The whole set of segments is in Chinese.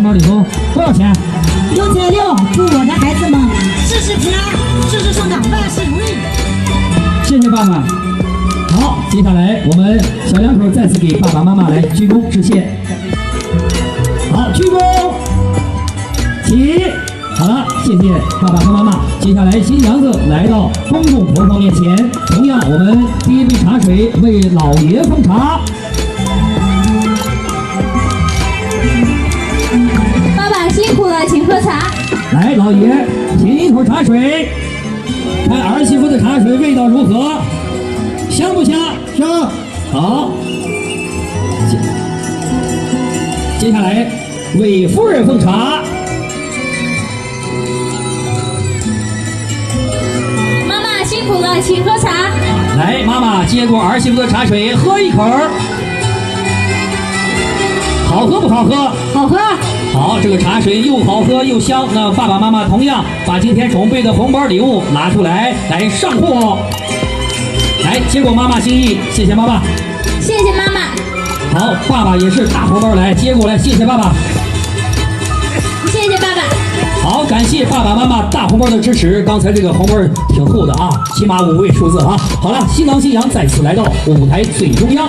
包礼物，多少钱6,600，祝我的孩子们事事平安，事事顺畅，万事如意。谢谢爸爸。好，接下来我们小两口再次给爸爸妈妈来鞠躬致谢。好，鞠躬，起。好了，谢谢爸爸和妈妈。接下来新娘子来到公公婆婆面前，同样我们第一杯茶水为老爷奉茶。爸爸辛苦了，请喝茶。来，老爷，请一口茶水，看儿媳妇的茶水味道如何？香不香？香。好，接下来为夫人奉茶。妈妈辛苦了，请喝茶。来，妈妈接过儿媳妇的茶水，喝一口。好喝不好喝？好喝。好，这个茶水又好喝又香。那爸爸妈妈同样把今天准备的红包礼物拿出来，来上货。来，接过妈妈心意，谢谢妈妈。谢谢妈妈。好，爸爸也是大红包来接过来，谢谢爸爸。谢谢爸爸。好，感谢爸爸妈妈大红包的支持。刚才这个红包挺厚的啊，起码5位数字啊。好了，新郎新娘再次来到舞台最中央，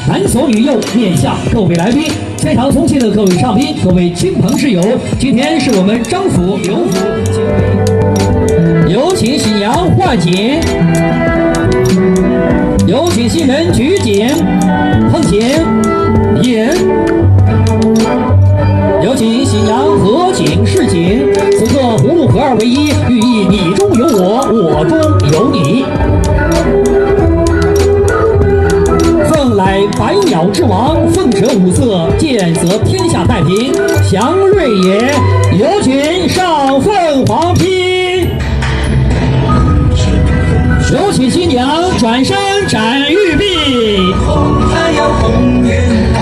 男左女右面向各位来宾，现场从前的各位上宾，各位亲朋挚友，今天是我们张府刘府结婚，有请新娘换锦，有请新人举锦、碰锦、饮。有请新娘合景示景，此刻葫芦合二为一，寓意你中有我，我中有你。凤来百鸟之王，凤蛇五色，见则天下太平，祥瑞也。有请上凤凰披。有请新娘转身展玉臂。红太阳红莲花，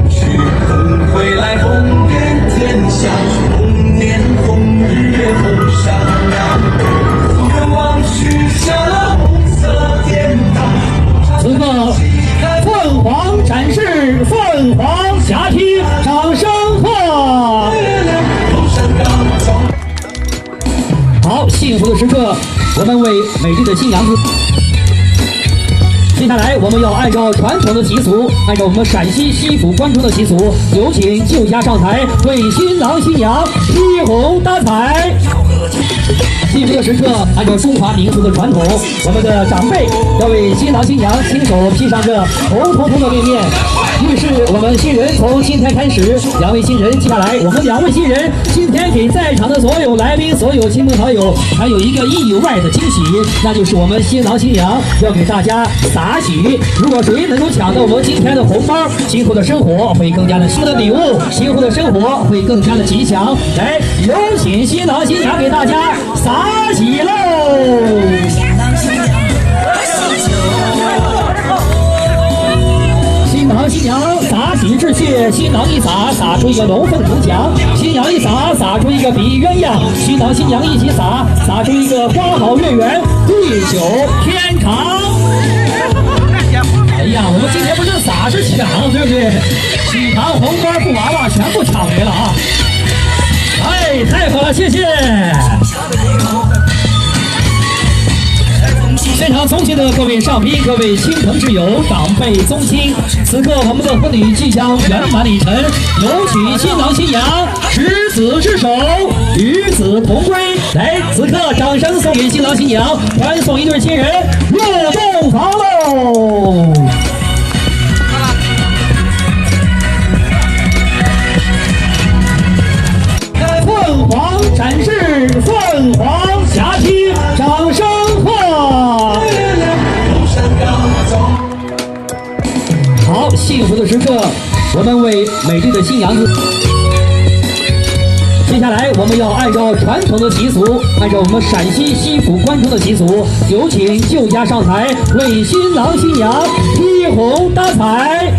去红回来红遍天下，红年红日红沙呀，愿望许下红色天堂。此刻凤凰展示，凤凰霞帔，掌声贺！好，幸福的时刻，我们为美丽的新娘子。接下来我们要按照传统的习俗，按照我们陕西西府关中的习俗，有请旧家上台为新郎新娘披红搭彩。幸福的时刻，按照中华民族的传统，我们的长辈要为新郎新娘亲手披上这红彤彤的面面。预示我们新人从今天开始，两位新人，接下来我们2位新人今天给在场的所有来宾、所有亲朋好友，还有一个意外的惊喜，那就是我们新郎新娘要给大家撒喜。如果谁能够抢到我们今天的红包，今后的生活会更加的新的礼物，今后的生活会更加的吉祥。来，有请新郎新娘给大家撒喜喽！新郎新娘撒喜致谢，新郎一撒，撒出一个龙凤呈祥；新娘一撒，撒出一个比鸳鸯；新郎新娘一起撒，撒出一个花好月圆，地久天长。哎呀，我们今天不是撒是抢，对不对？喜糖红包布娃娃全部抢没了啊！哎，太好了，谢谢。现场从前的各位上宾、各位亲朋挚友、长辈宗亲，此刻我们的婚礼即将圆满礼成，有请新郎新娘执子之手，与子同归。来，此刻掌声送给新郎新娘，欢送一对新人入洞房喽！凤凰展示，凤凰霞帔，掌声贺！好，幸福的时刻，我们为美丽的新娘子。接下来我们要按照传统的习俗，按照我们陕西西府关中的习俗，有请旧家上台为新郎新娘披红搭彩。